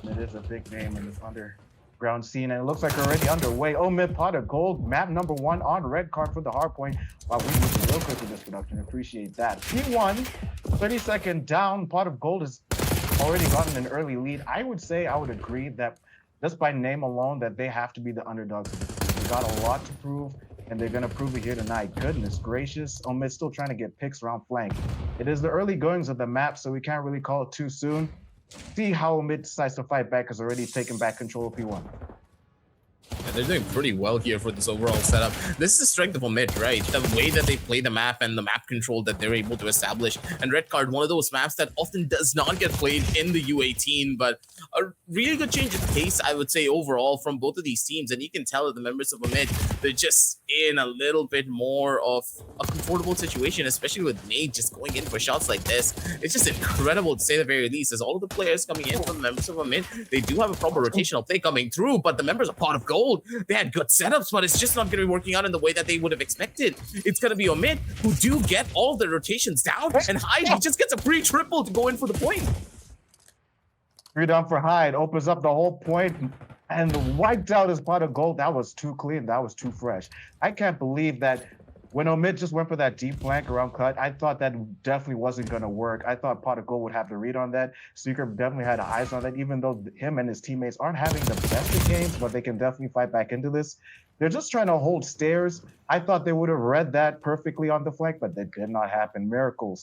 It is a big name in this underground scene, and it looks like we're already underway. OMiT pot of gold, map number 1 on red card for the hard point. Wow, we moved real quick with this production. Appreciate that. P1, 30-second down. Pot of gold has already gotten an early lead. I would agree that just by name alone, that they have to be the underdogs. They got a lot to prove, and they're going to prove it here tonight. Goodness gracious. OMiT still trying to get picks around flank. It is the early goings of the map, so we can't really call it too soon. See how OMiT decides to fight back, has already taken back control of P1. And they're doing pretty well here for this overall setup. This is the strength of OMiT, right? The way that they play the map and the map control that they're able to establish. And Red Card, one of those maps that often does not get played in the U18, but a really good change of pace, I would say, overall from both of these teams. And you can tell that the members of OMiT, they're just in a little bit more of a comfortable situation, especially with Nate just going in for shots like this. It's just incredible to say the very least, as all of the players coming in from the members of OMiT, they do have a proper rotational play coming through, but the members of Pot of Gold, they had good setups, but it's just not going to be working out in the way that they would have expected. It's going to be OMiT who do get all of the rotations down, and Hyde, he just gets a free triple to go in for the point. 3 down for Hyde, opens up the whole point, and wiped out his Pot of Gold. That was too clean, that was too fresh. I can't believe that when OMiT just went for that deep flank around cut, I thought that definitely wasn't going to work. I thought Pot of Gold would have to read on that. Seeker definitely had eyes on that, even though him and his teammates aren't having the best of games, but they can definitely fight back into this. They're just trying to hold stairs. I thought they would have read that perfectly on the flank, but that did not happen. Miracles.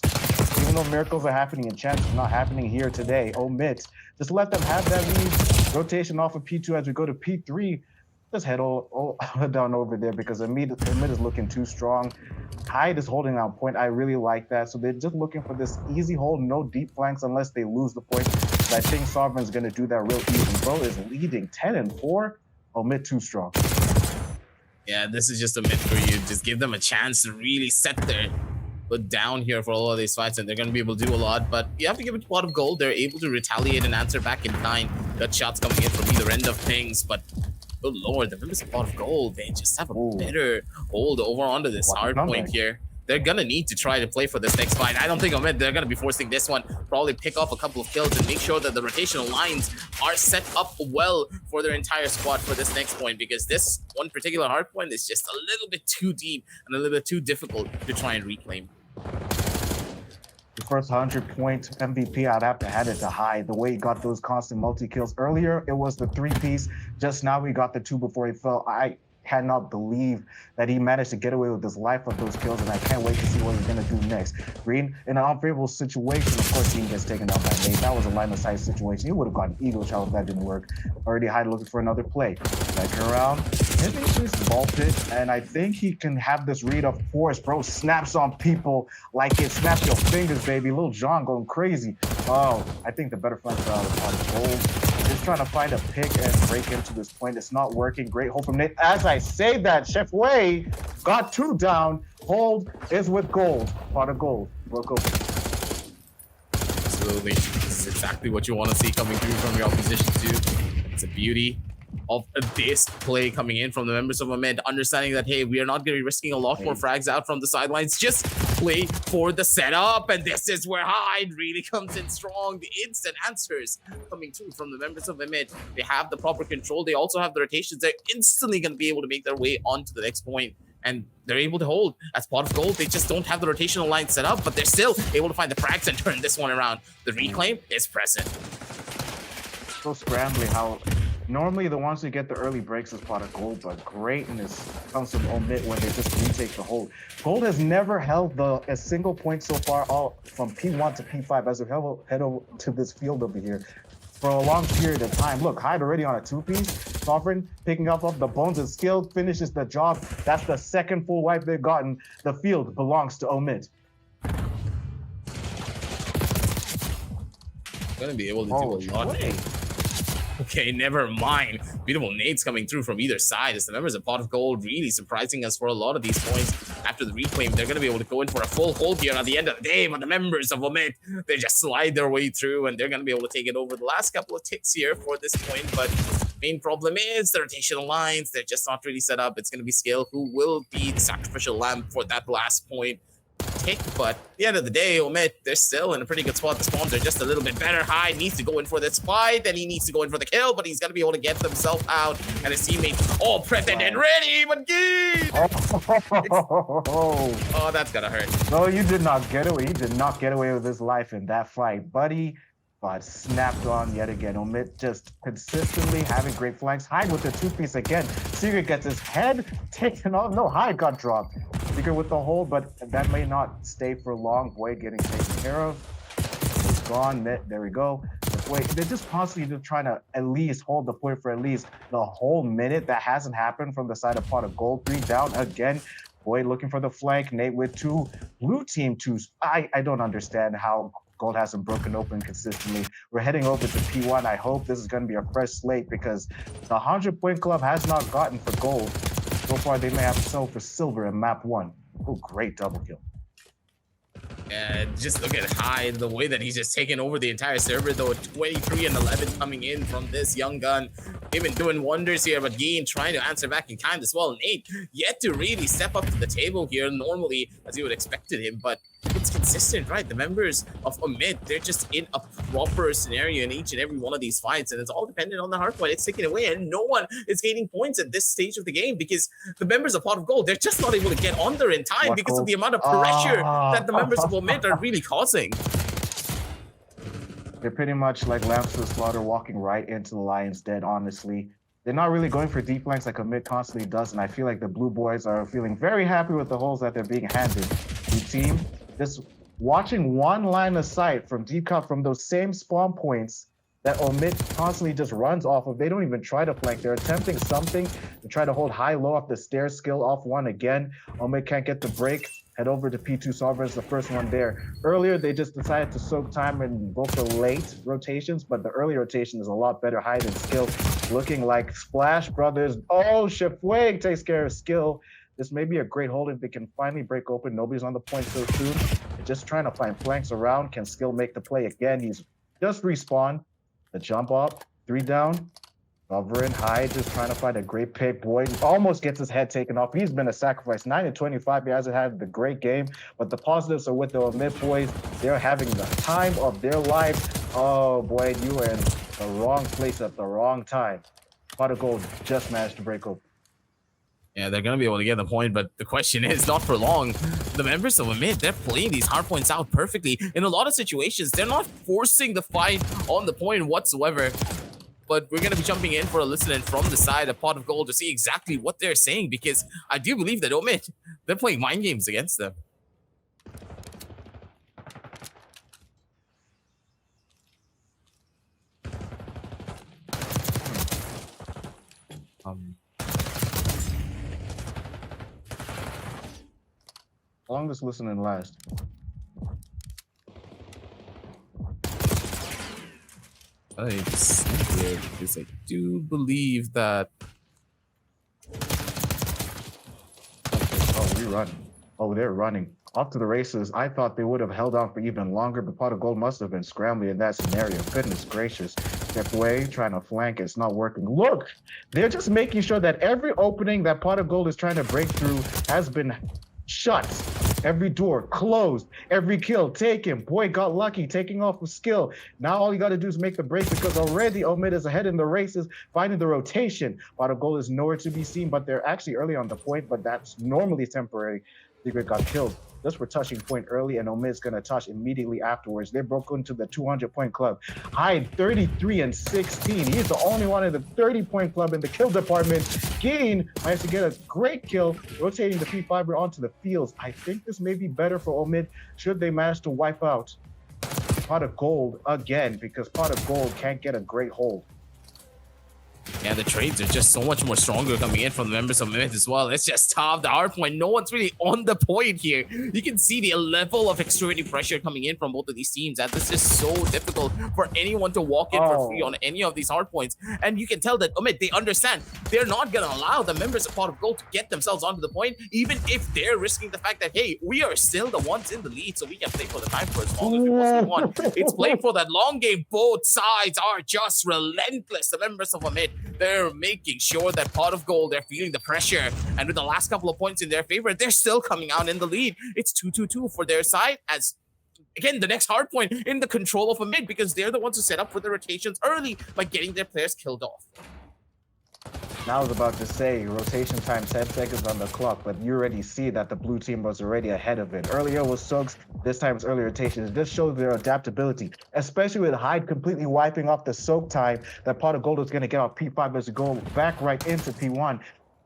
Even though miracles are happening and chance is not happening here today, OMiT, just let them have that lead. Rotation off of P2 as we go to P3. Just head down over there because OMiT is looking too strong. Hyde is holding on point. I really like that. So they're just looking for this easy hold, no deep flanks unless they lose the point. But I think Sovereign's going to do that real easy. Bro is leading 10-4. OMiT too strong. Yeah, this is just a myth for you. Just give them a chance to really set their foot down here for all of these fights, and they're going to be able to do a lot. But you have to give it a Pot of Gold. They're able to retaliate and answer back in kind. Got shots coming in from either end of things, but good lord, the members of Pot of Gold, they just have a better hold over onto this hard point here. They're gonna need to try to play for this next fight. I don't think OMiT, they're gonna be forcing this one. Probably pick off a couple of kills and make sure that the rotational lines are set up well for their entire squad for this next point, because this one particular hard point is just a little bit too deep and a little bit too difficult to try and reclaim. The first 100-point MVP, I'd have to hand it to Hyde. The way he got those constant multi-kills. Earlier, it was the 3-piece. Just now, we got the 2 before he fell. I cannot believe that he managed to get away with his life of those kills, and I can't wait to see what he's going to do next. Green, in an unfavorable situation, of course, he gets taken down by Nate. That was a line-of-sight situation. He would have gotten eagle shot if that didn't work. Already Hyde looking for another play. Second round, he's vaulted, and I think he can have this read of force. Bro snaps on people like it snaps your fingers, baby. Lil Jon going crazy. Oh, I think the better flank style is on gold. Just trying to find a pick and break into this point. It's not working. Great hold from Nate. As I say that, Chef Wei got 2 down. Hold is with gold. Pot of gold. Broke open. Absolutely. This is exactly what you want to see coming through from your opposition too. It's a beauty of this play coming in from the members of OMiT, understanding that, hey, we are not going to be risking a lot more frags out from the sidelines. Just play for the setup, and this is where Hyde really comes in strong. The instant answers coming through from the members of OMiT. They have the proper control. They also have the rotations. They're instantly going to be able to make their way on to the next point, and they're able to hold. As Pot of Gold, they just don't have the rotational line set up, but they're still able to find the frags and turn this one around. The reclaim is present. So scrambly how normally the ones who get the early breaks is Pot of Gold, but greatness comes from OMiT when they just retake the hold. Gold has never held a single point so far, all from P1 to P5 as we head over to this field over here for a long period of time. Look, Hyde already on a 2-piece. Sovereign picking up the bones and skill, finishes the job. That's the second full wipe they've gotten. The field belongs to OMiT. Gonna be able to do a lot. Okay, never mind. Beautiful nades coming through from either side as the members of Pot of Gold really surprising us for a lot of these points. After the reclaim, they're going to be able to go in for a full hold here at the end of the day, but the members of OMiT, they just slide their way through, and they're going to be able to take it over the last couple of ticks here for this point. But main problem is the rotational lines. They're just not really set up. It's going to be Scale who will be the sacrificial lamb for that last point. kick, but at the end of the day, OMiT, they're still in a pretty good spot. The spawns are just a little bit better. Hyde needs to go in for this fight, then he needs to go in for the kill, but he's going to be able to get himself out, and his teammates all prepped and ready, but oh, that's gonna hurt. No, you did not get away. You did not get away with his life in that fight, buddy. But snapped on yet again. OMiT just consistently having great flanks. Hyde with the two-piece again. Secret gets his head taken off. No, Hyde got dropped. Secret with the hold, but that may not stay for long. Boyd getting taken care of. He's gone. There we go. Wait, they're just constantly just trying to at least hold the point for at least the whole minute. That hasn't happened from the side of Pot of Gold. 3 down again. Boyd looking for the flank. Nate with 2. Blue team 2. I don't understand how Gold hasn't broken open consistently. We're heading over to P1. I hope this is going to be a fresh slate because the 100-point club has not gotten for Gold. So far, they may have sold for silver in map 1. Oh, great double kill. Just look at Hyde, the way that he's just taken over the entire server, though. 23 and 11 coming in from this young gun. They've been doing wonders here, but Geen trying to answer back in kind as well. Nate yet to really step up to the table here, normally, as you would expected him, but it's consistent, right? The members of OMiT, they're just in a proper scenario in each and every one of these fights, and it's all dependent on the hardpoint. It's taken away, and no one is gaining points at this stage of the game because the members of Pot of Gold, they're just not able to get on there in time because of the amount of pressure that the members of OMiT are really causing. They're pretty much like Lambs to the Slaughter walking right into the Lion's Den, honestly. They're not really going for deep flanks like OMiT constantly does, and I feel like the Blue Boys are feeling very happy with the holes that they're being handed. The team, just watching one line of sight from deep cut from those same spawn points that OMiT constantly just runs off of. They don't even try to flank. They're attempting something to try to hold high-low off the stair skill off one again. OMiT can't get the break. Head over to P2. Sovereign's the first one there. Earlier, they just decided to soak time in both the late rotations, but the early rotation is a lot better. Hyde and skill looking like Splash Brothers. Oh, Shifway takes care of skill. This may be a great hold if they can finally break open. Nobody's on the point so soon. They're just trying to find flanks around. Can skill make the play again? He's just respawned. The jump up. 3 down. Sovereign, Hyde just trying to find a great pick. Boyd almost gets his head taken off. He's been a sacrifice. 9 and 25. He hasn't had the great game, but the positives are with the OMiT boys. They're having the time of their lives. Oh, Boyd, you were in the wrong place at the wrong time. Pot of Gold just managed to break open. Yeah, they're going to be able to get the point, but the question is not for long. The members of OMiT, they're playing these hard points out perfectly. In a lot of situations, they're not forcing the fight on the point whatsoever. But we're going to be jumping in for a listen in from the side of Pot of Gold to see exactly what they're saying, because I do believe that OMiT, they're playing mind games against them. How long does listening last? It's weird because I do believe that. Oh, we run. Oh, they're running off to the races. I thought they would have held on for even longer, but Pot of Gold must have been scrambling in that scenario. Goodness gracious. Step away, trying to flank. It's not working. Look, they're just making sure that every opening that Pot of Gold is trying to break through has been shut. Every door closed, every kill taken. Boy got lucky taking off with skill. Now all you got to do is make the break because already OMiT is ahead in the races, finding the rotation. Pot of Gold is nowhere to be seen, but they're actually early on the point, but that's normally temporary. Secret got killed just for touching point early, and OMiT is going to touch immediately afterwards. They broke into the 200-point club. Hyde 33 and 16. He's the only one in the 30-point club in the kill department. Geen managed to get a great kill, rotating the P5 onto the fields. I think this may be better for OMiT should they manage to wipe out Pot of Gold again, because Pot of Gold can't get a great hold. Yeah, the trades are just so much more stronger coming in from the members of OMiT as well. It's just tough. The hard point, no one's really on the point here. You can see the level of extreme pressure coming in from both of these teams, and this is so difficult for anyone to walk in for free on any of these hard points. And you can tell that OMiT, they understand they're not going to allow the members of Pot of Gold to get themselves onto the point, even if they're risking the fact that, hey, we are still the ones in the lead, so we can play for the time for as long as we possibly want. It's playing for that long game. Both sides are just relentless. The members of OMiT, They're making sure that Pot of Gold, they're feeling the pressure. And with the last couple of points in their favor, they're still coming out in the lead. It's 2-2-2 for their side as, again, the next hard point in the control of OMiT because they're the ones who set up for the rotations early by getting their players killed off. I was about to say rotation time 10 seconds on the clock, but you already see that the blue team was already ahead of it. Earlier was Suggs, this time it's early rotations. This shows their adaptability, especially with Hyde completely wiping off the soak time that Pot of Gold was going to get off P5 as a go back right into P1.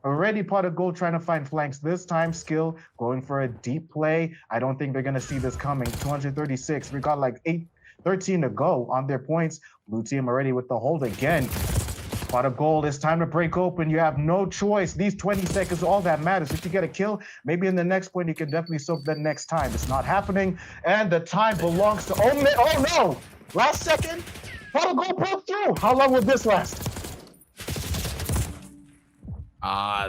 Already Pot of Gold trying to find flanks. This time Skill going for a deep play. I don't think they're going to see this coming. 236. We got like 13 to go on their points. Blue team already with the hold again. Pot of Gold, it's time to break open. You have no choice. These 20 seconds, all that matters. If you get a kill, maybe in the next point, you can definitely soak that next time. It's not happening. And the time belongs to OMiT. Oh no! Last second, Pot of Gold broke through. How long will this last?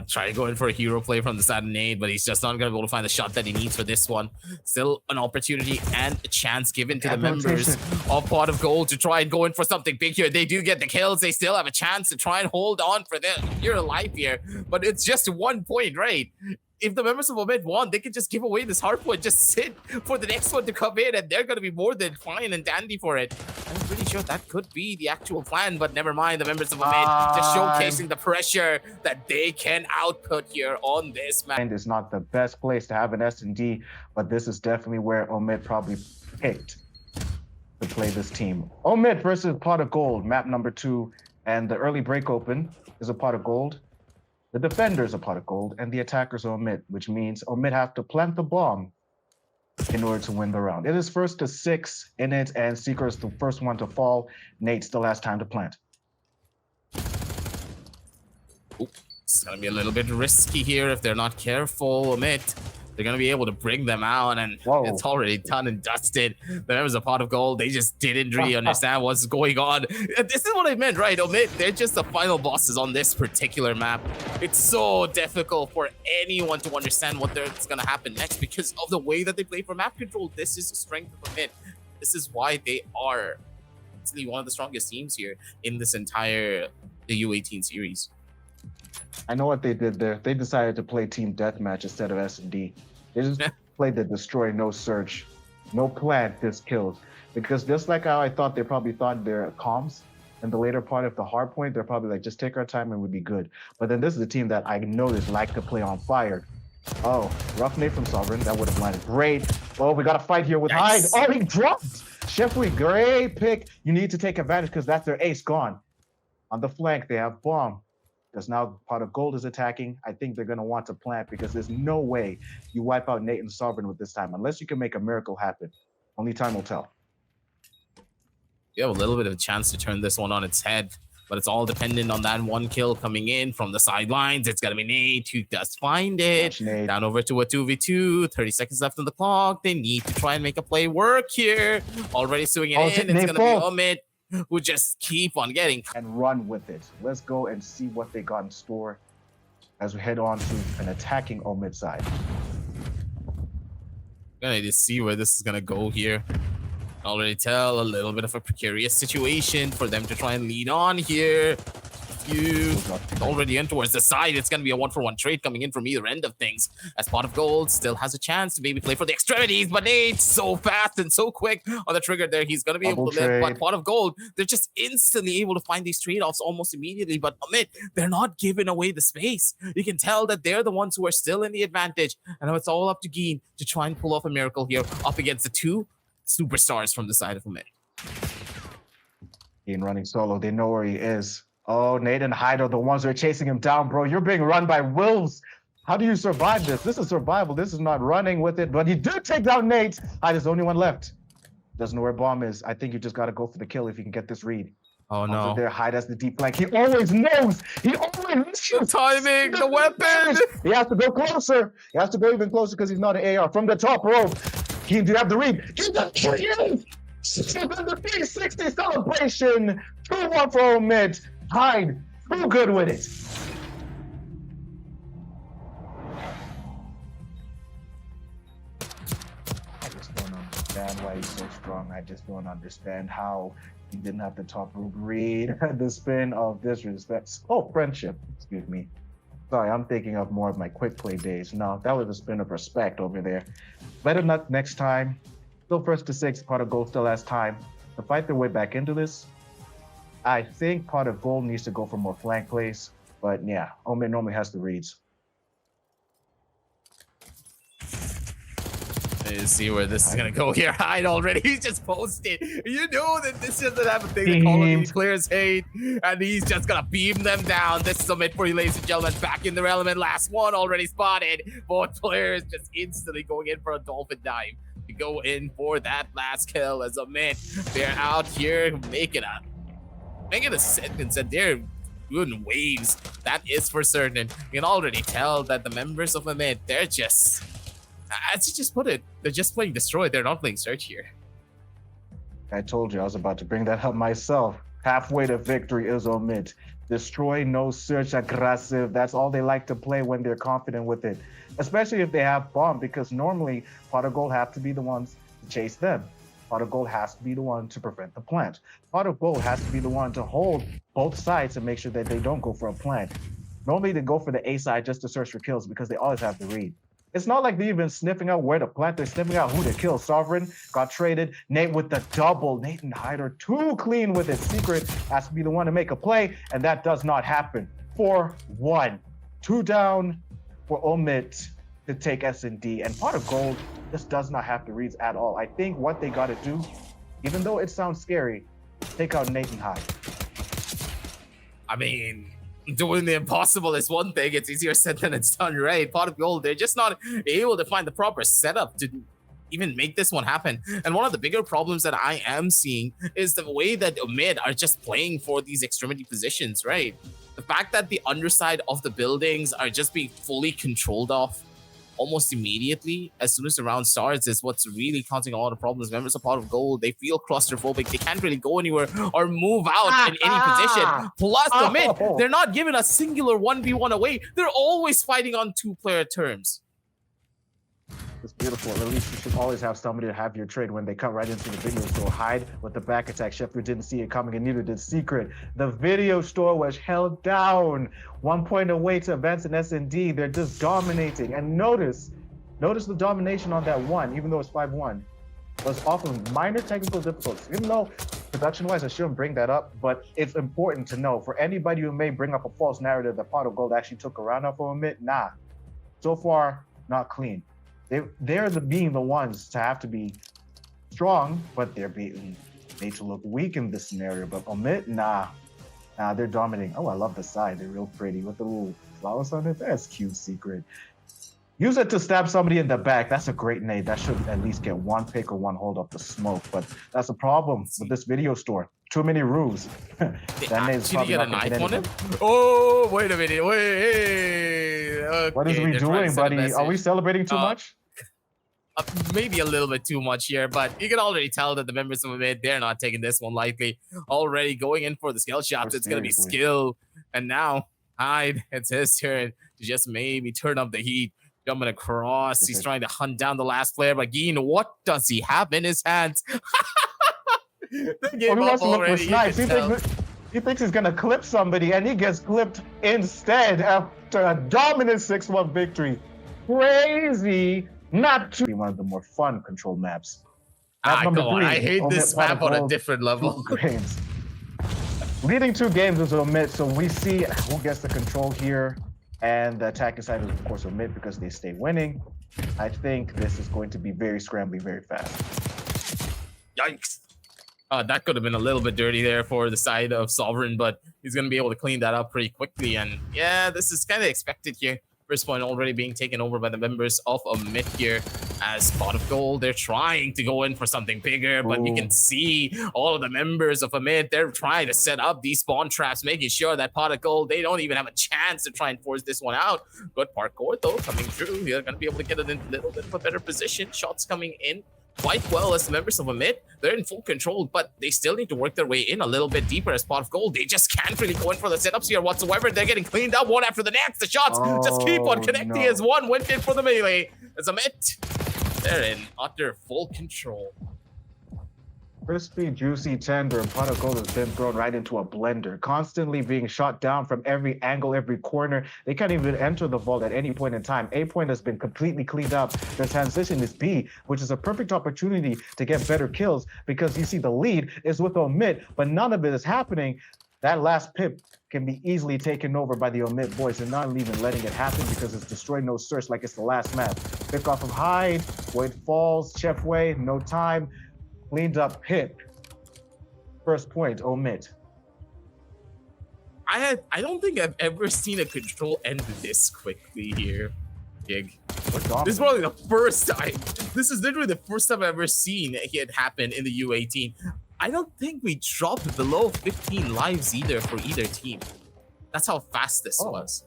Try to go in for a hero play from the side of Nate, but he's just not going to be able to find the shot that he needs for this one. Still an opportunity and a chance given to the members of Pot of Gold to try and go in for something big here. They do get the kills. They still have a chance to try and hold on for their life here, but it's just 1 point, right? If the members of OMiT want, they can just give away this hard point, just sit for the next one to come in, and they're going to be more than fine and dandy for it. I'm pretty sure that could be the actual plan, but never mind. The members of OMiT just showcasing the pressure that they can output here on this match. And it's not the best place to have an S&D, but this is definitely where OMiT probably picked to play this team. OMiT versus Pot of Gold, map number 2, and the early break open is a Pot of Gold. The defenders are Pot of Gold, and the attackers are OMiT, which means OMiT have to plant the bomb in order to win the round. It is 1st to 6 in it, and Seeker is the first one to fall. Nate still has time to plant. Ooh, it's going to be a little bit risky here if they're not careful. OMiT, they're going to be able to bring them out, and it's already done and dusted. The members of Pot of Gold, they just didn't really understand what's going on. This is what I meant, right? OMiT, they're just the final bosses on this particular map. It's so difficult for anyone to understand what's going to happen next because of the way that they play for map control. This is the strength of OMiT. This is why they are actually one of the strongest teams here in this entire the U18 series. I know what they did there. They decided to play team deathmatch instead of S&D. They just played the destroy, no search, no plant, just kills. Because just like how I thought, they probably thought their comms in the later part of the hard point, they're probably like, just take our time and we'd be good. But then this is a team that I noticed like to play on fire. Oh, rough nade from Sovereign. That would have landed great. Oh, we got a fight here with Hyde. Oh, he dropped. Sheffrey, great pick. You need to take advantage because that's their ace gone. On the flank, they have bomb. Because now Pot of Gold is attacking. I think they're going to want to plant because there's no way you wipe out Nate and Sovereign with this time. Unless you can make a miracle happen. Only time will tell. You have a little bit of a chance to turn this one on its head. But it's all dependent on that one kill coming in from the sidelines. It's going to be Nate who does find it. Down over to a 2v2. 30 seconds left on the clock. They need to try and make a play work here. Already suing it in. It's going to be OMiT who just keep on getting and run with it. Let's go and see what they got in store as we head on to an attacking OMiT side. Gonna need to see where this is gonna go here. Already tell a little bit of a precarious situation for them to try and lead on here. You already in towards the side. It's going to be a 1-for-1 trade coming in from either end of things. As Pot of Gold still has a chance to maybe play for the extremities, but Nate's so fast and so quick on the trigger there. He's going to be able to live. But Pot of Gold, they're just instantly able to find these trade-offs almost immediately. But OMiT, they're not giving away the space. You can tell that they're the ones who are still in the advantage. And now it's all up to Geen to try and pull off a miracle here up against the two superstars from the side of OMiT. Geen running solo. They know where he is. Oh, Nate and Hyde are the ones who are chasing him down, bro. You're being run by wolves. How do you survive this? This is survival. This is not running with it. But he did take down Nate. Hyde is the only one left. Doesn't know where bomb is. I think you just got to go for the kill if you can get this read. Oh, no. There, Hyde has the deep flank. He always knows. He always the timing, the weapon. He has to go closer. He has to go even closer because he's not an AR. From the top row, he do you have the read. Get the kill. The 360 celebration. 2-1 for OMiT. Hyde, too good with it. I just don't understand why he's so strong. I just don't understand how He didn't have the top root read. The spin of disrespect. Oh, friendship. Excuse me. Sorry, I'm thinking of more of my quick play days. No, that was a spin of respect over there. Better luck next time. Still first to 6. Pot of Gold still has time to fight their way back into this. I think Pot of Gold needs to go for more flank plays. But yeah, OMiT normally has the reads. Let's see where this is gonna go here. Hide already. He's just posted. You know that this doesn't have a thing to Call of Duty players hate, and he's just gonna beam them down. This is OMiT for you, ladies and gentlemen. Back in their element. Last one already spotted. Both players just instantly going in for a dolphin dive to go in for that last kill. As OMiT, they're out here making a sentence, and they're doing waves. That is for certain. You can already tell that the members of OMiT, they're just. As you just put it, they're just playing Destroy. They're not playing Search here. I told you I was about to bring that up myself. Halfway to victory is OMiT. Destroy, no search, aggressive. That's all they like to play when they're confident with it. Especially if they have bomb, because normally Pot of Gold have to be the ones to chase them. Pot of Gold has to be the one to prevent the plant. Pot of Gold has to be the one to hold both sides and make sure that they don't go for a plant. Normally they go for the A side just to search for kills because they always have the read. It's not like they're even sniffing out where to plant. They're sniffing out who to kill. Sovereign got traded. Nate with the double. Nathan Hyder too clean with it. Secret has to be the one to make a play, and that does not happen. 4-1. 2 down for OMiT to take S&D. And Pot of Gold just does not have the reads at all. I think what they got to do, even though it sounds scary, take out Nathan Hyder. I mean, doing the impossible is one thing. It's easier said than it's done, right? Pot of Gold, they're just not able to find the proper setup to even make this one happen. And one of the bigger problems that I am seeing is the way that OMiT are just playing for these extremity positions, right? The fact that the underside of the buildings are just being fully controlled off almost immediately as soon as the round starts is what's really causing a lot of problems. Members of Pot of Gold, they feel claustrophobic. They can't really go anywhere or move out in any position. Plus, OMiT, they're not giving a singular 1v1 away. They're always fighting on 2-player terms. It's beautiful. At least you should always have somebody to have your trade when they come right into the video store. Hide with the back attack. Sheffield didn't see it coming, and neither did Secret. The video store was held down. 1 point away to advance in S&D. They're just dominating. And notice the domination on that one, even though it's 5-1, was off of minor technical difficulties. Even though production-wise, I shouldn't bring that up, but it's important to know for anybody who may bring up a false narrative that Pot of Gold actually took a round off of OMiT. Nah, so far not clean. They're being the ones to have to be strong, but they're being made to look weak in this scenario. But OMiT, nah, they're dominating. Oh, I love the side. They're real pretty with the little flowers on it. That's cute. Secret. Use it to stab somebody in the back. That's a great nade. That should at least get 1 pick or 1 hold off the smoke. But that's a problem with this video store. Too many rules. That nade's probably get a knife on him. Oh, wait a minute. Wait. Okay, what is we doing, buddy? Are we celebrating too much? Maybe a little bit too much here, but you can already tell that the members of OMiT, they're not taking this one lightly. Already going in for the skill shots. It's going to be skill. And now, Hyde, it's his turn to just maybe turn up the heat. Jumping across. He's trying to hunt down the last player. But Geen, what does he have in his hands? He wants to look for snipes. He thinks he's going to clip somebody, and he gets clipped instead after a dominant 6-1 victory. Crazy. Not to be one of the more fun control maps. I hate this map on a different level. Leading 2 games is OMiT, so we see who gets the control here. And the attacking side is, of course, OMiT because they stay winning. I think this is going to be very scrambly, very fast. Yikes. That could have been a little bit dirty there for the side of Sovereign, but he's going to be able to clean that up pretty quickly. And yeah, this is kind of expected here. First point already being taken over by the members of OMiT here as Pot of Gold. They're trying to go in for something bigger, but you can see all of the members of OMiT, they're trying to set up these spawn traps, making sure that Pot of Gold, they don't even have a chance to try and force this one out. Good parkour though, coming through. They're going to be able to get it in a little bit of a better position. Shots coming in quite well as the members of OMiT. They're in full control, but they still need to work their way in a little bit deeper as Pot of Gold. They just can't really go in for the setups here whatsoever. They're getting cleaned up one after the next. The shots just keep on connecting as one went in for the melee. As OMiT, they're in utter full control. Crispy, juicy, tender, and pot of gold has been thrown right into a blender, constantly being shot down from every angle, every corner. They can't even enter the vault at any point in time. A point has been completely cleaned up. The transition is B, which is a perfect opportunity to get better kills because you see the lead is with OMiT, but none of it is happening. That last pip can be easily taken over by the OMiT boys and not even letting it happen because it's destroyed no search like it's the last map. Pick off of Hyde, Void falls, Chef Way, no time. Cleaned up pip. First point, OMiT. I don't think I've ever seen a control end this quickly here, Gig. This is probably the first time. This is literally the first time I've ever seen it happen in the U18. I don't think we dropped below 15 lives either for either team. That's how fast this was.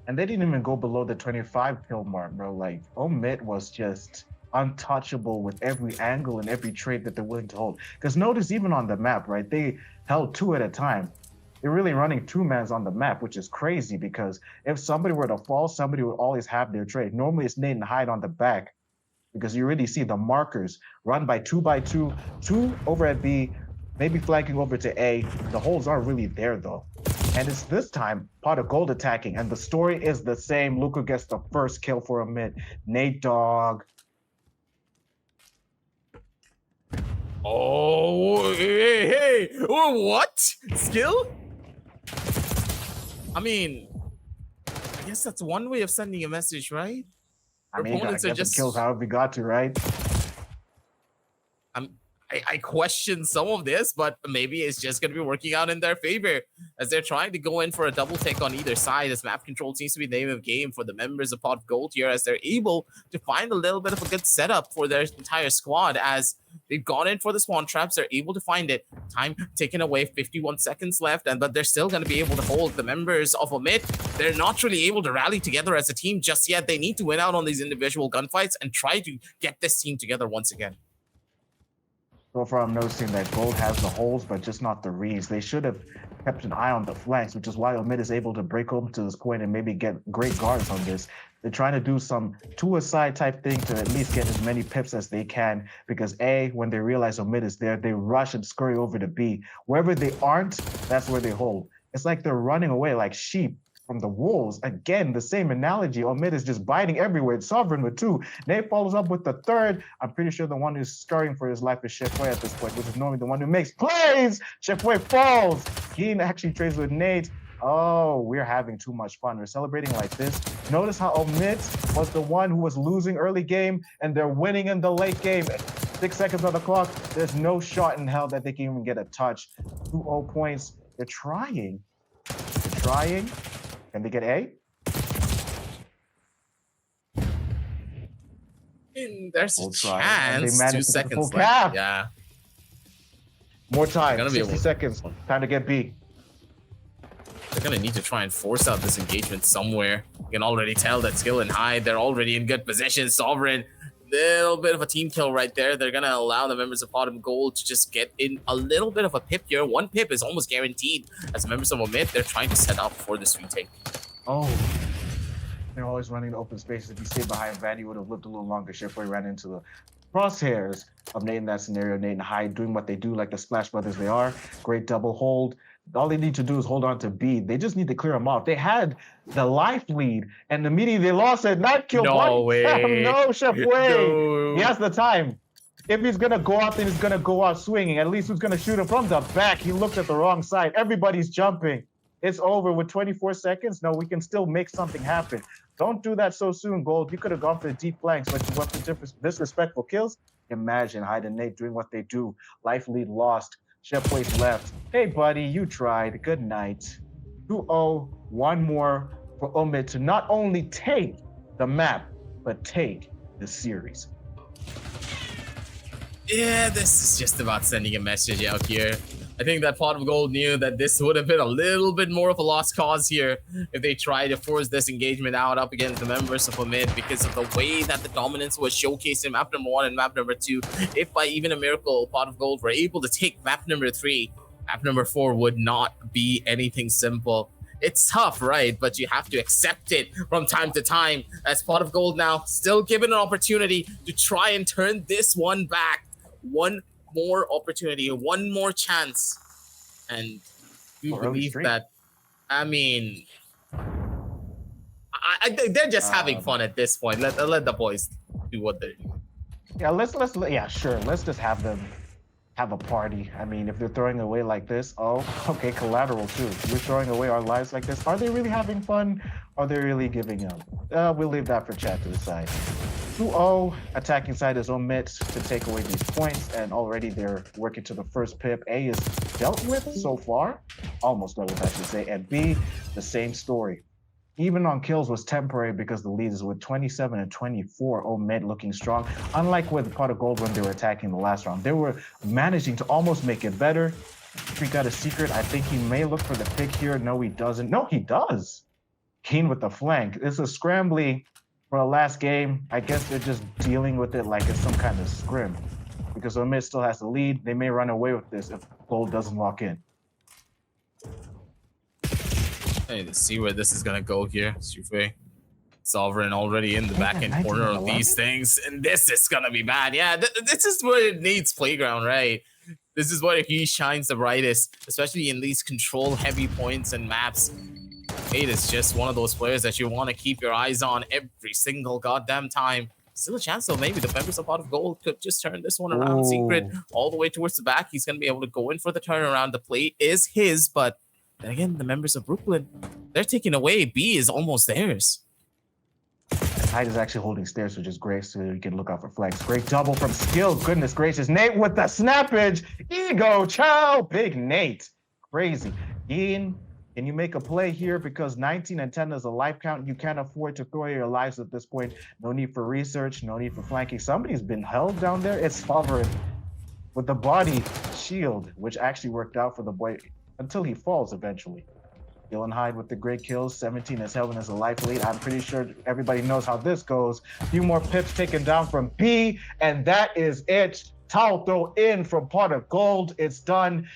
And they didn't even go below the 25 kill mark, bro. Like, OMiT was just untouchable with every angle and every trade that they're willing to hold. Because notice even on the map, right, they held 2 at a time. They're really running 2-mans on the map, which is crazy because if somebody were to fall, somebody would always have their trade. Normally it's Nate and Hyde on the back because you already see the markers run by 2x2, 2 over at B, maybe flanking over to A. The holes aren't really there though. And it's this time pot of gold attacking, and the story is the same. Luca gets the first kill for OMiT. Nate Dogg. Oh, hey, oh, what? Skill? I mean, I guess that's one way of sending a message, right? I mean, opponents are just kills however we got to, right? I question some of this, but maybe it's just going to be working out in their favor as they're trying to go in for a double take on either side, as map control seems to be the name of game for the members of Pot of Gold here, as they're able to find a little bit of a good setup for their entire squad. As they've gone in for the spawn traps, they're able to find it. Time taken away, 51 seconds left, but they're still going to be able to hold the members of OMiT. They're not really able to rally together as a team just yet. They need to win out on these individual gunfights and try to get this team together once again. So far, I'm noticing that Gold has the holes, but just not the reads. They should have kept an eye on the flanks, which is why OMiT is able to break open to this point and maybe get great guards on this. They're trying to do some two-a-side type thing to at least get as many pips as they can, because A, when they realize OMiT is there, they rush and scurry over to B. Wherever they aren't, that's where they hold. It's like they're running away like sheep from the wolves. Again, the same analogy. OMiT is just biting everywhere. It's Sovereign with 2. Nate follows up with the 3rd. I'm pretty sure the one who's scurrying for his life is Chef Way at this point, which is normally the one who makes plays. Chef Way falls. Keen actually trades with Nate. Oh, we're having too much fun. We're celebrating like this. Notice how OMiT was the one who was losing early game, and they're winning in the late game. 6 seconds on the clock. There's no shot in hell that they can even get a touch. 2-0 points. They're trying. They're trying. Can they get A? And there's a chance. 2 seconds left. Cap. Yeah. More time. 60 seconds. Time to get B. They're going to need to try and force out this engagement somewhere. You can already tell that Skill and Hyde, they're already in good position. Sovereign, little bit of a team kill right there. They're going to allow the members of Pot of Gold to just get in a little bit of a pip here. 1 pip is almost guaranteed. As members of OMiT, they're trying to set up for this retake. Oh, they're always running the open spaces. If you stayed behind Van, you would have lived a little longer. Shifway ran into the crosshairs of Nate in that scenario. Nate and Hyde doing what they do like the Splash Brothers they are. Great double hold. All they need to do is hold on to B. They just need to clear them off. They had the life lead, and immediately they lost it. Knife kill. No way. No, Chef Way. No. He has the time. If he's going to go out, then he's going to go out swinging. At least who's going to shoot him from the back? He looked at the wrong side. Everybody's jumping. It's over with 24 seconds. No, we can still make something happen. Don't do that so soon, Gold. You could have gone for the deep flanks, but you went for disrespectful kills. Imagine Hyde and Nate doing what they do. Life lead lost. Chef Way's left. Hey, buddy, you tried. Good night. 2-0. One more for OMiT to not only take the map, but take the series. Yeah, this is just about sending a message out here. I think that Pot of Gold knew that this would have been a little bit more of a lost cause here if they tried to force this engagement out up against the members of OMiT, because of the way that the dominance was showcased in map number 1 and map number 2. If by even a miracle Pot of Gold were able to take map number 3, map number 4 would not be anything simple. It's tough, right? But you have to accept it from time to time, as Pot of Gold now still given an opportunity to try and turn this one back. one more opportunity, one more chance. And we Oh, early believe streak. that, I mean, I think they're just having fun at this point. Let the boys do what they're doing. Yeah, yeah, sure. Let's just have them have a party. I mean, if they're throwing away like this, oh, okay, collateral too. We're throwing away our lives like this. Are they really having fun? Are they really giving up? We'll leave that for chat to decide. 2-0, attacking side is OMiT to take away these points, and already they're working to the first pip. A is dealt with so far, almost dealt with, I should say, and B, the same story. Even on kills was temporary because the lead is with 27 and 24. OMiT looking strong. Unlike with Pot of Gold when they were attacking the last round, they were managing to almost make it better. Freak got a secret. I think he may look for the pick here. No, he doesn't. No, he does. Keen with the flank. It's a scrambly for a last game. I guess they're just dealing with it like it's some kind of scrim because OMiT still has the lead. They may run away with this if Gold doesn't lock in. I need to see where this is gonna go here. Sufe, Sovereign already in the back end corner of these things, and this is gonna be bad. Yeah, this is where it needs playground, right? This is where he shines the brightest, especially in these control-heavy points and maps. It is just one of those players that you want to keep your eyes on every single goddamn time. Still a chance though, maybe the members of Pot of Gold could just turn this one around. Ooh. Secret all the way towards the back. He's gonna be able to go in for the turnaround. The play is his, but then again, the members of Brooklyn, they're taking away. B is almost theirs. Hyde is actually holding stairs, which is great, so you can look out for flanks. Great double from Skill. Goodness gracious. Nate with the snappage. Ego, chow. Big Nate. Crazy. Ian, can you make a play here? Because 19 and 10 is a life count. You can't afford to throw your lives at this point. No need for research. No need for flanking. Somebody's been held down there. It's Sovereign with the body shield, which actually worked out for the boy until he falls eventually. Dylan Hyde with the great kills. 17 is Heaven as a life lead. I'm pretty sure everybody knows how this goes. A few more pips taken down from B, and that is it. Towel throw in from Pot of Gold. It's done.